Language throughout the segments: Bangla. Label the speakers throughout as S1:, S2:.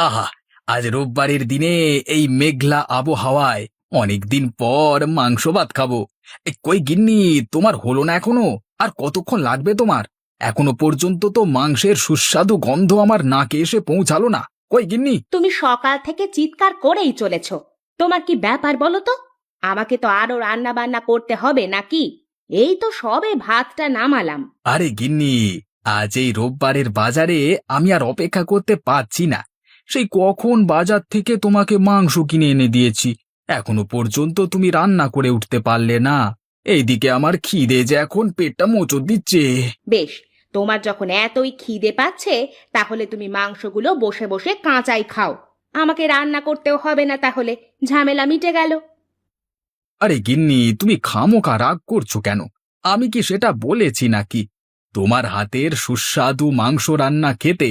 S1: আহা, আজ রোববারের দিনে এই মেঘলা আবহাওয়ায় অনেকদিন পর মাংস ভাত খাবো। কই গিন্নি, তোমার হলো না এখনো? আর কতক্ষণ লাগবে তোমার? এখনো পর্যন্ত তো মাংসের সুস্বাদু গন্ধ আমার নাকে এসে পৌঁছালো না। কই গিন্নি?
S2: তুমি সকাল থেকে চিৎকার করেই চলেছ। তোমার কি ব্যাপার বলো তো? আমাকে তো আরো রান্না বান্না করতে হবে নাকি? এই তো সবে ভাতটা নামালাম।
S1: আরে গিন্নি, আজ এই রোববারের বাজারে আমি আর অপেক্ষা করতে পারছি না। সেই কখন বাজার থেকে তোমাকে মাংস কিনে এনে দিয়েছি, এখনো পর্যন্ত তুমি রান্না করে উঠতে পারলে না। এইদিকে আমার খিদে যে এখন পেটটা মোচড় দিচ্ছে।
S2: বেশ, তোমার যখন এতই খিদে পাচ্ছে, তাহলে তুমি মাংসগুলো বসে বসে কাঁচাই খাও। আমাকে রান্না করতেও হবে না, তাহলে ঝামেলা মিটে গেল।
S1: আরে গিন্নি, তুমি খামোখা রাগ করছো কেন? আমি কি সেটা বলেছি নাকি? তোমার হাতের সুস্বাদু মাংস রান্না খেতে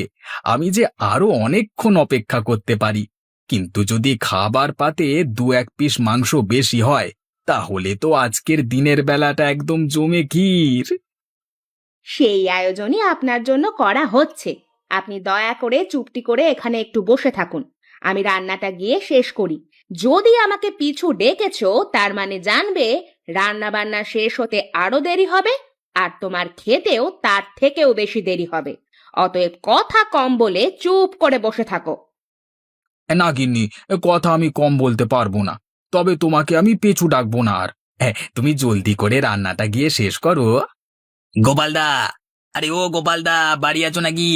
S1: আমি যে আরো অনেকক্ষণ অপেক্ষা করতে পারি, কিন্তু যদি খাবার পাতে দু এক পিস মাংস বেশি হয়, তাহলে তো আজকের দিনের বেলাটা একদম জমে ক্ষীর।
S2: সেই আয়োজনই আপনার জন্য করা হচ্ছে। আপনি দয়া করে চুপটি করে এখানে একটু বসে থাকুন। আমি রান্নাটা গিয়ে শেষ করি। যদি আমাকে পিছু ডেকেছো, তার মানে জানবে রান্না বান্না শেষ হতে আরো দেরি হবে, আর তোমার খেতেও তার থেকেও বেশি দেরি হবে। অতএব কথা কম বলে চুপ করে বসে থাকো।
S1: না গিন্নি, কথা আমি কম বলতে পারবো না, তবে তোমাকে আমি পেছু ডাকবো না আর। হ্যাঁ, তুমি জলদি করে রান্নাটা গিয়ে শেষ করো। গোপালদা, আরে ও গোপালদা, বাড়ি আছো নাকি?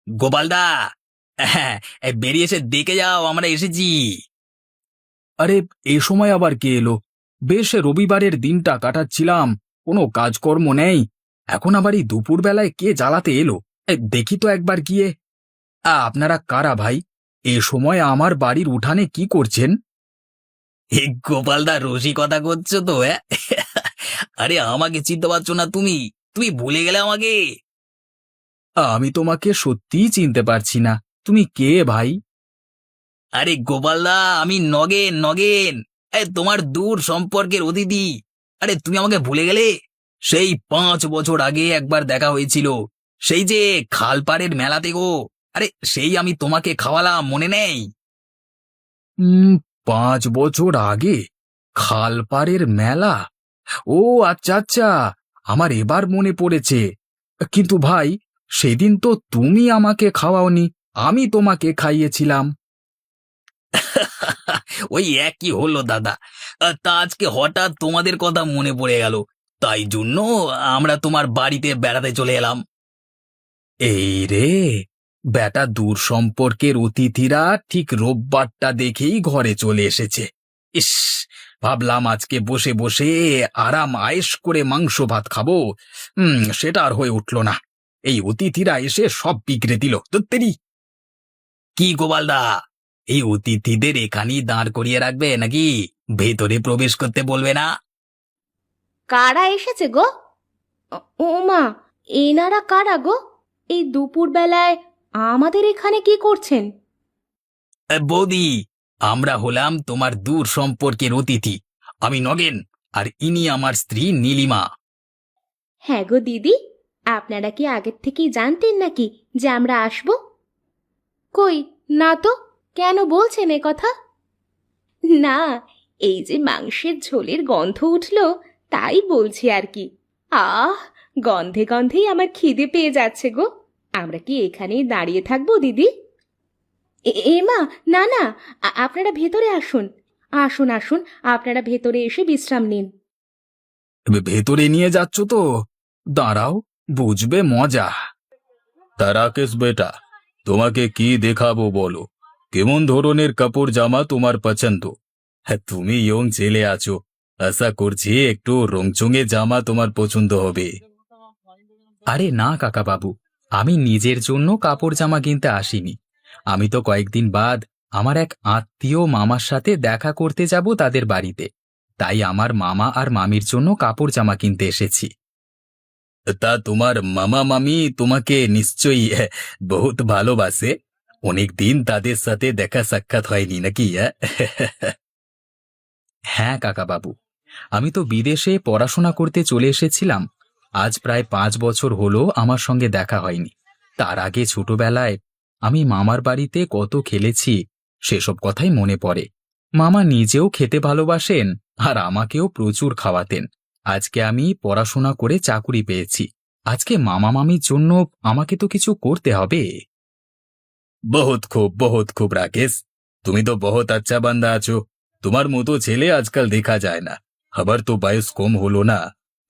S1: গোপালদা, হ্যাঁ, বেরিয়ে এসে দেখে যাও আমরা এসেছি। আরে, এই সময় আবার কে এলো? বেশ রবিবারের দিনটা কাটাচ্ছিলাম, কোনো কাজকর্ম নেই, এখন আবার এই দুপুরবেলায় কে জ্বালাতে এলো? দেখি তো একবার গিয়ে। আপনারা কারা ভাই? এ সময় আমার বাড়ির উঠানে কি করছেন? এ গোপালদা, রসিকতা করছো তো? আরে আমাকে চিনতে পারছো না তুমি? তুমি ভুলে গেলে আমাকে? আমি তোমাকে সত্যিই চিনতে পারছি না। তুমি কে ভাই? আরে গোপালদা, আমি নগেন, নগেন, তোমার দূর সম্পর্কের অতিথি। আরে তুমি আমাকে ভুলে গেলে? সেই 5 বছর আগে একবার দেখা হয়েছিল, সেই যে খালপাড়ের মেলাতে গো। আরে সেই আমি তোমাকে খাওয়ালাম, মনে নেই? 5 বছর আগে খালপাড়ের মেলা? ও আচ্ছা আচ্ছা, আমার এবার মনে পড়েছে। কিন্তু ভাই, সেদিন তো তুমি আমাকে খাওয়াওনি, আমি তোমাকে খাইয়েছিলাম। ওই একই হলো দাদা। তা আজকে হঠাৎ তোমাদের কথা মনে পড়ে গেল, তাই জন্য আমরা তোমার বাড়িতে বেড়াতে চলে এলাম। এই রে, বেটা দূর সম্পর্কের অতিথিরা ঠিক রোববারটা দেখেই ঘরে চলে এসেছে। ইস, ভাবলাম আজকে বসে বসে আরাম আয়েশ করে মাংস ভাত খাবো, সেটা আর হয়ে উঠল না। এই অতিথিরা এসে সব বিগড়ে দিল তেরি। কি গোপালদা, এই অতিথিদের এখানেই দাঁড় করিয়ে রাখবে নাকি? ভেতরে প্রবেশ করতে বলবে না?
S2: কারা এসেছে গো? ও মা, এনারা কারা গো? এই দুপুর বেলায় আমাদের এখানে কি করছেন?
S1: বৌদি, আমরা হলাম তোমার দূর সম্পর্কের অতিথি। আমি নগেন, আর ইনি আমার স্ত্রী নীলিমা।
S2: হ্যাঁ গো দিদি, আপনারা কি আগের থেকেই জানতেন নাকি যে আমরা আসব? কই, না তো। কেন বলছেন এ কথা? না, এই যে মাংসের ঝোলের গন্ধ উঠলো, তাই বলছি আর কি। আহ, গন্ধে গন্ধেই আমার খিদে পেয়ে যাচ্ছে গো। আমরা কি এখানেই দাঁড়িয়ে থাকবো দিদি? মা, না না, আপনারা ভেতরে আসুন। আসুন আসুন, আপনারা ভেতরে এসে বিশ্রাম নিন।
S1: ভেতরে নিয়ে যাচ্ছ তো? দাঁড়াও, বুঝবে মজা। তা রাকেশ বেটা, তোমাকে কি দেখাবো বলো? কেমন ধরনের কাপড় জামা তোমার পছন্দ? হ্যাঁ, তুমি ইয়ং ছেলে আছো, আশা করছি একটু রংচঙে জামা তোমার পছন্দ হবে। আরে না কাকা বাবু, আমি নিজের জন্য কাপড় জামা কিনতে আসিনি। আমি তো কয়েকদিন বাদ আমার এক আত্মীয় মামার সাথে দেখা করতে যাব তাদের বাড়িতে, তাই আমার মামা আর মামির জন্য কাপড় জামা কিনতে এসেছি। তা তোমার মামা মামি তোমাকে নিশ্চয়ই বহুত ভালোবাসে। অনেক দিন তাদের সাথে দেখা সাক্ষাৎ হয়নি নাকি? হ্যাঁ কাকা বাবু, আমি তো বিদেশে পড়াশোনা করতে চলে এসেছিলাম। আজ প্রায় 5 বছর হলো আমার সঙ্গে দেখা হয়নি। তার আগে ছোটবেলায় আমি মামার বাড়িতে কত খেলেছি, সেসব কথাই মনে পড়ে। মামা নিজেও খেতে ভালোবাসেন, আর আমাকেও প্রচুর খাওয়াতেন। আজকে আমি পড়াশোনা করে চাকুরি পেয়েছি, আজকে মামা মামির জন্য আমাকে তো কিছু করতে হবে। বহুত খুব রাকেশ, তুমি তো বহুত আচ্ছা বান্দা আছো। তোমার মতো ছেলে আজকাল দেখা যায় না। আবার তো বয়স কম হলো না।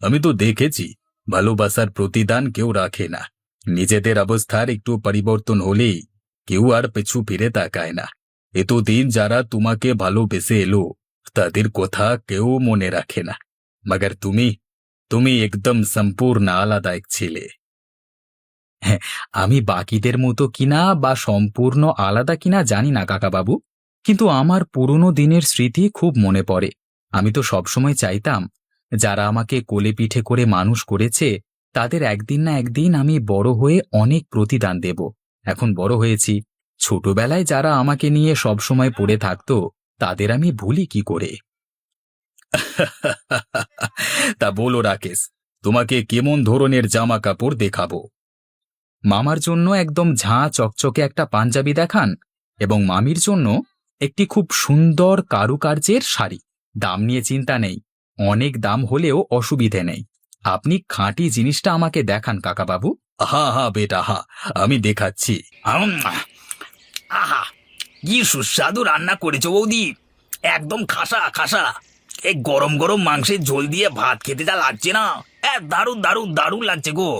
S1: আমি তো দেখেছি, ভালোবাসার প্রতিদান কেউ রাখে না। নিজেদের অবস্থার একটু পরিবর্তন হলেই কেউ আর পিছু ফিরে তাকায় না। এতদিন যারা তোমাকে ভালোবেসে এলো, তাদের কথা কেউ মনে রাখে না। মগর তুমি তুমি একদম সম্পূর্ণ আলাদা এক ছেলে। হ্যাঁ, আমি বাকিদের মতো কিনা বা সম্পূর্ণ আলাদা কিনা জানি না কাকাবাবু, কিন্তু আমার পুরনো দিনের স্মৃতি খুব মনে পড়ে। আমি তো সবসময় চাইতাম, যারা আমাকে কোলে পিঠে করে মানুষ করেছে তাদের একদিন না একদিন আমি বড় হয়ে অনেক প্রতিদান দেব। এখন বড় হয়েছি, ছোটবেলায় যারা আমাকে নিয়ে সবসময় পড়ে থাকতো তাদের আমি ভুলি কি করে? তা বলো রাকেশ, তোমাকে কেমন ধরনের জামা কাপড় দেখাবো? মামার জন্য একদম ঝাঁ চকচকে একটা পাঞ্জাবি দেখান, এবং মামির জন্য একটি খুব সুন্দর কারুকার্যের শাড়ি। দাম নিয়ে চিন্তা নেই, অনেক দাম হলেও অসুবিধে নেই। আপনি খাঁটি জিনিসটা আমাকে দেখান কাকাবাবু। হা হা বেটা হা, আমি দেখাচ্ছি। আহা, কি সুস্বাদু রান্না করেছো বৌদি, একদম খাসা খাসা। এই গরম গরম মাংসের ঝোল দিয়ে ভাত খেতে যা লাগছে না, দারুণ দারুণ দারুণ লাগছে গো।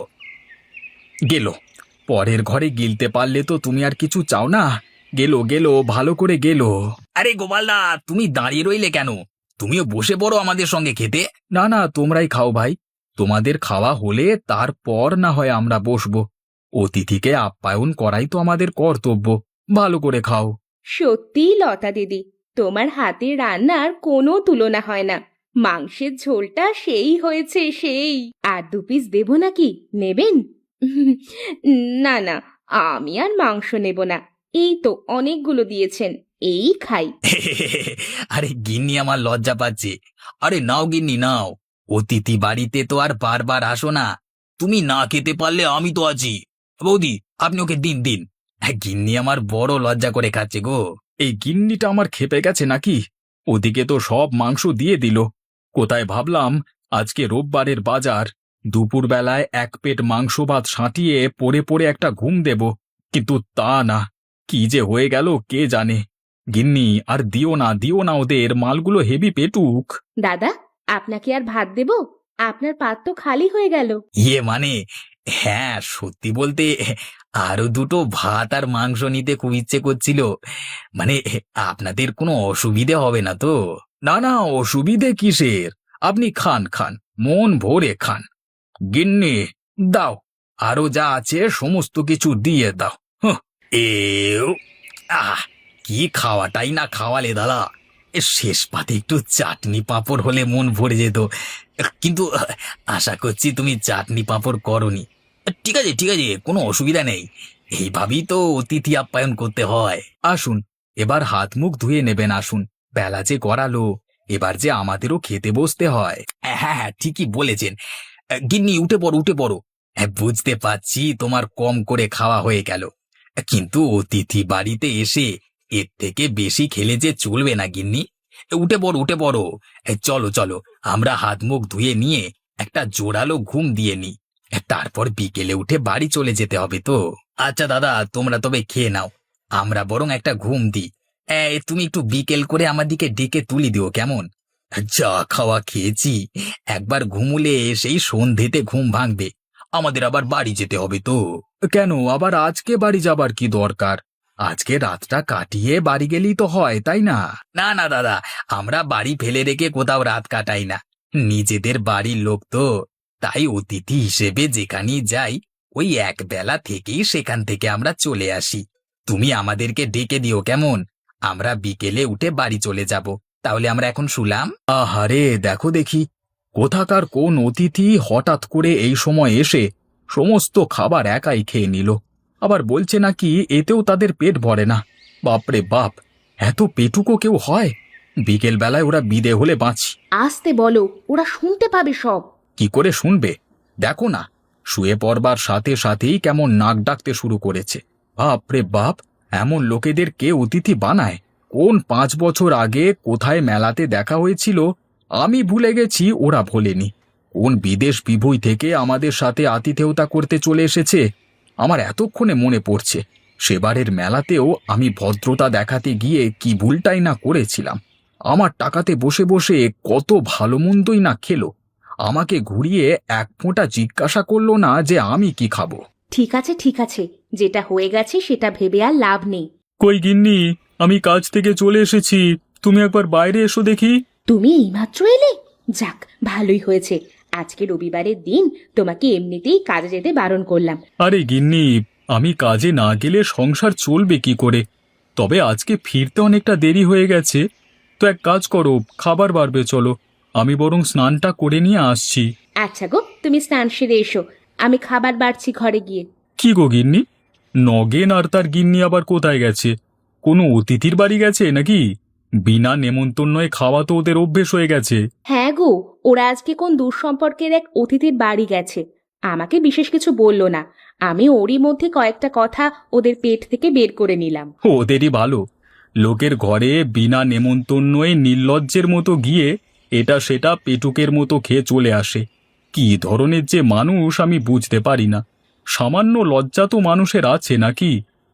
S1: গেল, পরের ঘরে গিলতে পারলে তো তুমি আর কিছু চাও না। গেল গেল, ভালো করে গেল। আরে গোপালদা, তুমি দাঁড়িয়ে রইলে কেন? তুমিও বসে পড়ো আমাদের সঙ্গে খেতে। না না, তোমরাই খাও ভাই, তোমাদের খাওয়া হলে তারপর না হয় আমরা বসবো। অতিথিকে আপ্যায়ন করাই তো আমাদের কর্তব্য। ভালো করে খাও।
S2: সত্যিই লতা দিদি, তোমার হাতের রান্নার কোনো তুলনা হয় না। মাংসের ঝোলটা সেই হয়েছে সেই। আর 2 পিস দেবো নাকি, নেবেন? না না, আমি আর মাংস নেব না। এই তো অনেকগুলো দিয়েছেন, এই খাই।
S1: আরে গিন্নি আমার লজ্জা পাচ্ছে। আরে নাও গিন্নি নাও, অতিথি বাড়িতে তো আর বারবার আসো না। তুমি না খেতে পারলে আমি তো আছি। বৌদি, আপনি ওকে দিন দিন। গিন্নি আমার বড় লজ্জা করে খাচ্ছে গো। এই গিন্নিটা আমার খেপে গেছে নাকি? ওদিকে তো সব মাংস দিয়ে দিল। কোথায় ভাবলাম আজকে রোববারের বাজার, দুপুরবেলায় 1 পেট মাংস ভাত সাঁটিয়ে পড়ে পড়ে একটা ঘুম দেব, কিন্তু তা না। কি যে হয়ে গেল কে জানে। গিন্নি, আর দিও না ওদের, মালগুলো হেভি পেটুক।
S2: দাদা, আপনাকে আর ভাত দেব? আপনার পাত তো খালি হয়ে গেল।
S1: ইয়ে মানে, হ্যাঁ সত্যি বলতে আরো দুটো ভাত আর মাংস নিতে খুব ইচ্ছে করছিল। মানে, আপনাদের কোনো অসুবিধে হবে না তো? না না, অসুবিধে কিসের? আপনি খান খান, মন ভরে খান। গিন্নি, দাও, আরো যা আছে সমস্ত কিছু দিয়ে দাও। হুঁ, এও আহ, কি খাওয়াটাই না খাওয়ালে দাদা। শেষ পাতে একটু চাটনি পাঁপড় হলে মন ভরে যেত, কিন্তু আশা করছি তুমি চাটনি পাঁপড় করনি। ঠিক আছে ঠিক আছে, কোনো অসুবিধা নেই। এইভাবেই তো অতিথি আপ্যায়ন করতে হয়। আসুন, এবার হাত মুখ ধুয়ে নেবেন। আসুন, বেলা যে গড়ালো, এবার যে আমাদেরও খেতে বসতে হয়। হ্যাঁ হ্যাঁ, ঠিকই বলেছেন। গিন্নি, উঠে পড়ো উঠে পড়ো। হ্যাঁ, বুঝতে পারছি তোমার কম করে খাওয়া হয়ে গেল, কিন্তু অতিথি বাড়িতে এসে এর থেকে বেশি খেলে যে চলবে না গিন্নি। উঠে পড়ো উঠে পড়ো। চলো চলো, আমরা হাত মুখ ধুয়ে নিয়ে একটা জোরালো ঘুম দিয়ে নিই, তারপর বিকেলে উঠে বাড়ি চলে যেতে হবে তো। আচ্ছা দাদা, তোমরা তবে খেয়ে নাও, আমরা বরং একটা ঘুম দিই। তুমি একটু বিকেল করে আমার দিকে ডেকে তুলি দিও কেমন? যা খাওয়া খেয়েছি, একবার ঘুমুলে সেই সন্ধেতে ঘুম ভাঙবে। আমাদের আবার বাড়ি যেতে হবে তো। কেন আবার আজকে বাড়ি যাবার কি দরকার? আজকে রাতটা কাটিয়ে বাড়ি গেলেই তো হয়, তাই না? না না দাদা, আমরা বাড়ি ফেলে রেখে কোথাও রাত কাটাই না। নিজেদের বাড়ির লোক তো, তাই অতিথি হিসেবে যেখানেই যাই ওই এক বেলা থেকেই সেখান থেকে আমরা চলে আসি। তুমি আমাদেরকে ডেকে দিও কেমন? আমরা বিকেলে উঠে বাড়ি চলে যাব। তাহলে আমরা এখন শুলাম। আহারে, দেখো দেখি, কোথাকার কোন অতিথি হঠাৎ করে এই সময় এসে সমস্ত খাবার একাই খেয়ে নিল। আবার বলছে নাকি এতেও তাদের পেট ভরে না। বাপরে বাপ, এত পেটুকো কেউ হয়? বিকেল বেলায় ওরা বিদে হলে বাঁচি।
S2: আসতে বলো, ওরা শুনতে পাবে সব।
S1: কি করে শুনবে? দেখো না, শুয়ে পড়বার সাথে সাথেই কেমন নাক ডাকতে শুরু করেছে। বাপ রে বাপ, এমন লোকেদের কে অতিথি বানায়? কোন 5 বছর আগে কোথায় মেলাতে দেখা হয়েছিল আমি ভুলে গেছি, ওরা ভোলেনি। কোন বিদেশ বিভুঁই থেকে আমাদের সাথে আতিথেয়তা করতে চলে এসেছে আমার এতক্ষণে মনে পড়ছে। সেবারের মেলাতেও আমি ভদ্রতা দেখাতে গিয়ে কি ভুলটাই না করেছিলাম। আমার টাকাতে বসে বসে কত ভালো মন্দই না খেলো, আমাকে ঘুরিয়ে এক ফোঁটা জিজ্ঞাসা করলো না যে আমি কি খাবো।
S2: ঠিক আছে ঠিক আছে, যেটা হয়ে গেছে সেটা ভেবে আর লাভ নেই।
S1: কই গিন্নি, আমি কাজ থেকে চলে এসেছি, তুমি একবার বাইরে এসো দেখি।
S2: তুমি এইমাত্র এলে? যাক, ভালোই হয়েছে। আজকে রবিবারের দিন, তোমাকে এমনিতেই কাজে যেতে বারণ করলাম।
S1: আরে গিন্নি, আমি কাজে না গেলে সংসার চলবে কি করে? তবে আজকে ফিরতে অনেকটা দেরি হয়ে গেছে, তো এক কাজ করো, খাবার বাড়বে চলো, আমি বরং স্নানটা করে নিয়ে আসছি।
S2: আচ্ছা গো, তুমি স্নান সেরে এসো, আমি খাবার বাড়ছি ঘরে গিয়ে।
S1: কি গো গিন্নি, নগেন আর তার গিন্নি আবার কোথায় গেছে? কোনো অতিথির বাড়ি গেছে নাকি? বিনা নেমন্তন্নয় খাওয়া তো ওদের অভ্যেস হয়ে গেছে।
S2: হ্যাঁ গো, ওরা আজকে কোন দূর সম্পর্কের এক অতিথির বাড়ি গেছে। আমাকে বিশেষ কিছু বললো না, আমি ওরই মধ্যে কয়েকটা কথা ওদের পেট থেকে বের করে নিলাম।
S1: ওদেরই ভালো, লোকের ঘরে বিনা নেমন্তন্নয় নির্লজ্জের মতো গিয়ে এটা সেটা পেটুকের মতো খেয়ে চলে আসে। কি ধরনের যে মানুষ আমি বুঝতে পারি না। সামান্য লজ্জা তো মানুষের আছে নাকি?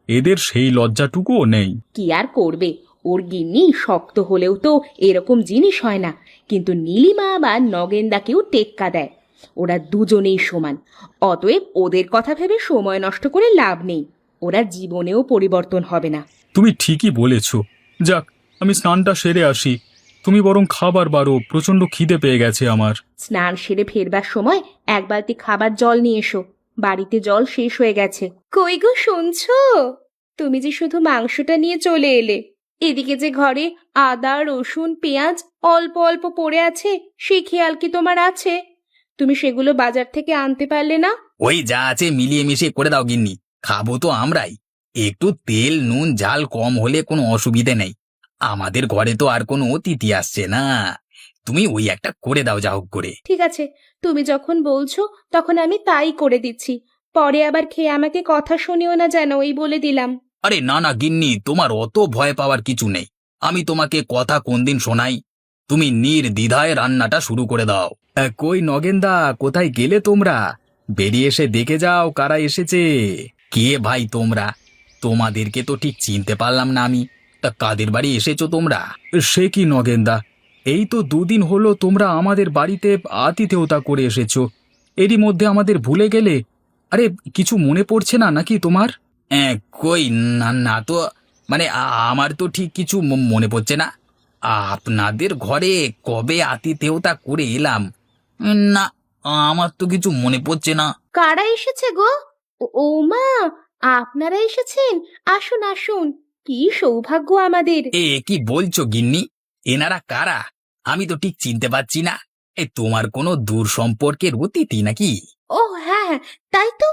S1: এদের সেই লজ্জাটুকুও নেই।
S2: কি আর করবে, ওর গিন্নি শক্ত হলেও তো এরকম জিনিস হয় না। কিন্তু নীলিমা আবার নগেনদাকেও টেক্কা দেয়। ওরা দুজনেই সমান, অতএব ওদের কথা ভেবে সময় নষ্ট করে লাভ নেই। ওরা জীবনেও পরিবর্তন হবে না।
S1: তুমি ঠিকই বলেছ। যাক, আমি স্নানটা সেরে আসি, তুমি বরং খাবার বাড়ো, প্রচণ্ড খিদে পেয়ে গেছে আমার।
S2: স্নান সেরে ফেরবার সময় এক বালতি খাবার জল নিয়ে এসো, বাড়িতে জল শেষ হয়ে গেছে। কই গো, শুনছো? তুমি যে শুধু মাংসটা নিয়ে চলে এলে, এদিকে যে ঘরে আদা রসুন পেঁয়াজ অল্প অল্প পড়ে আছে, সেই খেয়াল কি তোমার আছে? তুমি সেগুলো বাজার থেকে আনতে পারলে না?
S1: ওই যা আছে মিলিয়ে মিশিয়ে করে দাও গিন্নি, খাবো তো আমরাই। একটু তেল নুন ঝাল কম হলে কোনো অসুবিধে নেই, আমাদের ঘরে তো আর কোনো অতিথি আসছে না। তুমি ওই একটা করে দাও যা হোক করে।
S2: ঠিক আছে, তুমি যখন বলছো তখন আমি তাই করে দিচ্ছি। পরে আবার খেয়ে আমাকে কথা শুনিও না যেন, এই বলে দিলাম।
S1: আরে না না গিন্নি, তোমার অত ভয় পাওয়ার কিছু নেই। আমি তোমাকে কথা কোন দিন শোনাই, তুমি নির্দ্বিধায় রান্নাটা শুরু করে দাও। কই নগেনদা, কোথায় গেলে তোমরা? বেরিয়ে এসে দেখে যাও কারা এসেছে। কে ভাই তোমরা? তোমাদেরকে তো ঠিক চিনতে পারলাম না আমি। তা কাদের বাড়ি এসেছো তোমরা? সে কি নগেনদা, এই তো 2 দিন হলো তোমরা আমাদের বাড়িতে আতিথেয়তা করে এসেছো, এরই মধ্যে আমাদের ভুলে গেলে? আরে কিছু মনে পড়ছে না নাকি তোমার? কই না না তো, মানে আমার তো ঠিক কিছু মনে পড়ছে না। আপনাদের ঘরে কবে আতিথেয়তা করে এলাম, না আমার তো কিছু মনে পড়ছে না।
S2: কারা এসেছে গো? ও মা, আপনারা এসেছেন? আসুন আসুন, কি সৌভাগ্য আমাদের।
S1: কি বলছো গিন্নি, এনারা কারা? আমি তো ঠিক চিনতে পারছি না। তোমার কোনো দূর সম্পর্কের অতিথি নাকি?
S2: ও হ্যাঁ, তাই তো।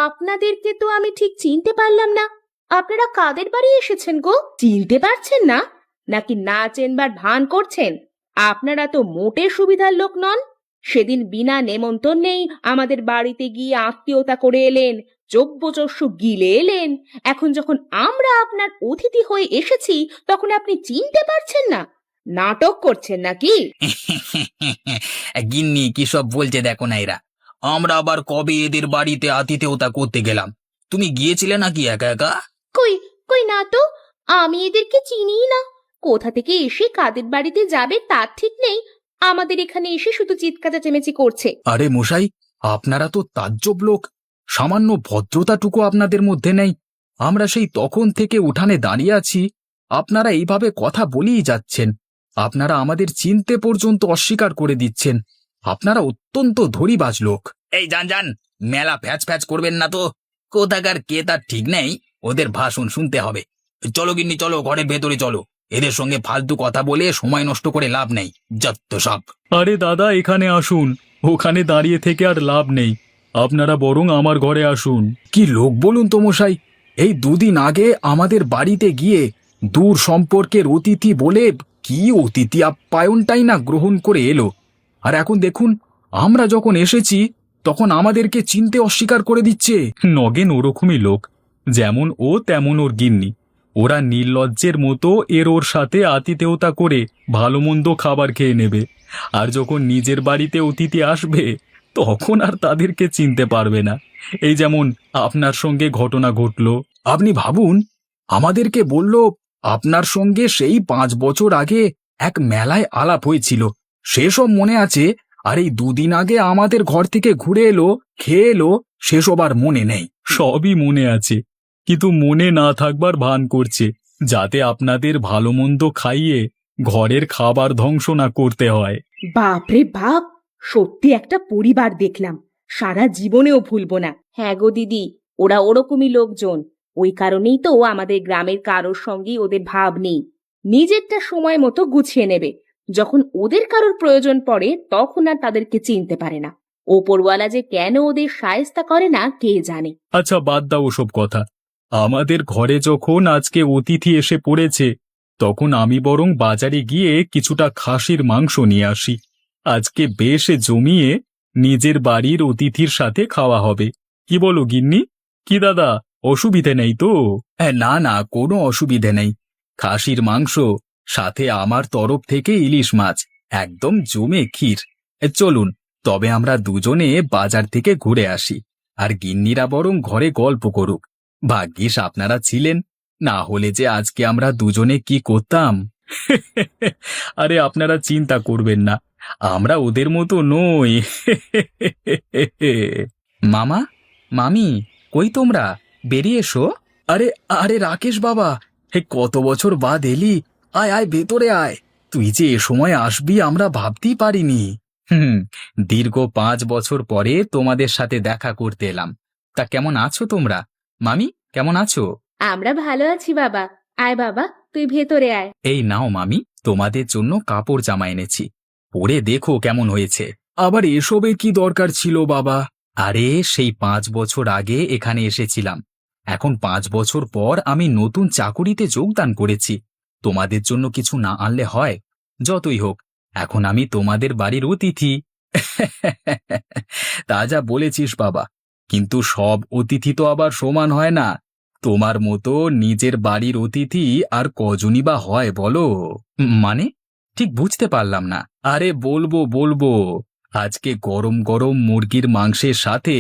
S2: আপনাদেরকে তো আমি ঠিক চিনতে পারলাম না। আপনারা কাদের বাড়ি এসেছেন গো? চিনতে পারছেন না নাকি না চেনবার ভান করছেন? আপনারা তো মোটে সুবিধার লোক নন। সেদিন বিনা নেমন্তন্নেই আমাদের বাড়িতে গিয়ে আত্মীয়তা করে এলেন, যোগ্যচস্যু গিলে এলেন। এখন যখন আমরা আপনার অতিথি হয়ে এসেছি, তখন আপনি চিনতে পারছেন না? নাটক করছেন নাকি?
S1: গিন্নি কি সব বলছে দেখো না এরা। আমরা আবার কবে এদের বাড়িতে আতিথেয়তা করতে গেলাম? তুমি গিয়েছিলে নাকি একা একা?
S2: কই কই না তো, আমি এদেরকে চিনিই না। কোথা থেকে এসে কাদের বাড়িতে যাবে তার ঠিক নেই, আমাদের এখানে এসে শুধু চিৎকার চেঁচামেচি করছে।
S1: আরে মশাই, আপনারা তো তাজ্জব লোক, সামান্য ভদ্রতাটুকু আপনাদের মধ্যে নেই। আমরা সেই তখন থেকে উঠানে দাঁড়িয়ে আছি, আপনারা এইভাবে কথা বলেই যাচ্ছেন। আপনারা আমাদের চিনতে পর্যন্ত অস্বীকার করে দিচ্ছেন। আপনারা অত্যন্ত ধড়িবাজ লোক। এই যান যান, মেলা ফ্যাচ ফ্যাচ করবেন না তো। কোথাকার কে তার ঠিক নেই, ওদের ভাষণ শুনতে হবে। চলো গিন্নি চলো, ঘরের ভেতরে চলো, এদের সঙ্গে ফালতু কথা বলে সময় নষ্ট করে লাভ নেই, যত সব। আরে দাদা, এখানে আসুন, ওখানে দাঁড়িয়ে থেকে আর লাভ নেই, আপনারা বরং আমার ঘরে আসুন। কি লোক বলুন তো মশাই, এই 2 দিন আগে আমাদের বাড়িতে গিয়ে দূর সম্পর্কের অতিথি বলে কি অতিথি আপ্যায়নটাই না গ্রহণ করে এলো, আর এখন দেখুন আমরা যখন এসেছি তখন আমাদেরকে চিনতে অস্বীকার করে দিচ্ছে। নগেন ওরকমই লোক, যেমন ও তেমন ওর গিন্নি। ওরা নির্লজ্জের মতো ওর সাথে আতিথেয়তা করে ভালো মন্দ খাবার খেয়ে নেবে, আর যখন নিজের বাড়িতে অতিথি আসবে তখন আর তাদেরকে চিনতে পারবে না। এই যেমন আপনার সঙ্গে ঘটনা ঘটলো। আপনি ভাবুন, আমাদেরকে বলল আপনার সঙ্গে সেই 5 বছর আগে এক মেলায় আলাপ হয়েছিল, সেসব মনে আছে। আর এই 2 দিন আগে আমাদের ঘর থেকে ঘুরে এলো, খেয়ে এলো, সেসব আর মনে নেই। সবই মনে আছে, কিন্তু মনে না থাকবার ভান করছে, যাতে আপনাদের ভালো মন্দ খাইয়ে ঘরের খাবার ধ্বংস না করতে হয়।
S3: বাপরে বাপ, সত্যি একটা পরিবার দেখলাম, সারা জীবনেও ভুলবো না।
S2: হ্যাঁ গো দিদি, ওরা ওরকমই লোকজন। ওই কারণেই তো আমাদের গ্রামের কারোর সঙ্গেই ওদের ভাব নেই। নিজেরটা সময় মতো গুছিয়ে নেবে, যখন ওদের কারোর প্রয়োজন পড়ে তখন আর তাদেরকে চিনতে পারে না। ওপরওয়ালা যে কেন ওদের শায়েস্তা করে না কে জানে।
S1: আচ্ছা, বাদ দাও ওসব কথা। আমাদের ঘরে যখন আজকে অতিথি এসে পড়েছে, তখন আমি বরং বাজারে গিয়ে কিছুটা খাসির মাংস নিয়ে আসি। আজকে বেশ জমিয়ে নিজের বাড়ির অতিথির সাথে খাওয়া হবে। কি বলো গিন্নি? কি দাদা, অসুবিধে নেই তো? না না, কোনো অসুবিধে নেই। খাসির মাংস, সাথে আমার তরফ থেকে ইলিশ মাছ, একদম জমে ক্ষীর। চলুন তবে আমরা দুজনে বাজার থেকে ঘুরে আসি, আর গিন্নিরা বরং ঘরে গল্প করুক। ভাগ্যিস আপনারা ছিলেন, না হলে যে আজকে আমরা দুজনে কি করতাম। আরে আপনারা চিন্তা করবেন না, আমরা ওদের মতো নই। মামা, মামি, কই তোমরা? বেরিয়ে এসো। আরে আরে রাকেশ বাবা, হে কত বছর বাদ এলি। আয় আয়, ভেতরে আয়। তুই যে এ সময় আসবি আমরা ভাবতেই পারিনি। হুম, দীর্ঘ 5 বছর পরে তোমাদের সাথে দেখা করতে এলাম। তা কেমন আছো তোমরা? মামি, কেমন আছো?
S2: আমরা ভালো আছি বাবা। আয় বাবা, তুই ভেতরে আয়।
S1: এই নাও মামি, তোমাদের জন্য কাপড় জামা এনেছি, পরে দেখো কেমন হয়েছে। আবার এসবের কি দরকার ছিল বাবা? আরে সেই 5 বছর আগে এখানে এসেছিলাম, এখন 5 বছর পর আমি নতুন চাকুরিতে যোগদান করেছি। তোমাদের জন্য কিছু না আনলে হয়? যতই হোক, এখন আমি তোমাদের বাড়ির অতিথি। তা যা বলেছিস বাবা, কিন্তু সব অতিথি তো আবার সমান হয় না। তোমার মতো নিজের বাড়ির অতিথি আর কজনই বা হয় বলো? মানে ঠিক বুঝতে পারলাম না। আরে বলবো বলবো, আজকে গরম গরম মুরগির মাংসের সাথে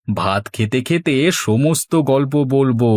S1: ভাত খেতে খেতে সমস্ত গল্প বলবো।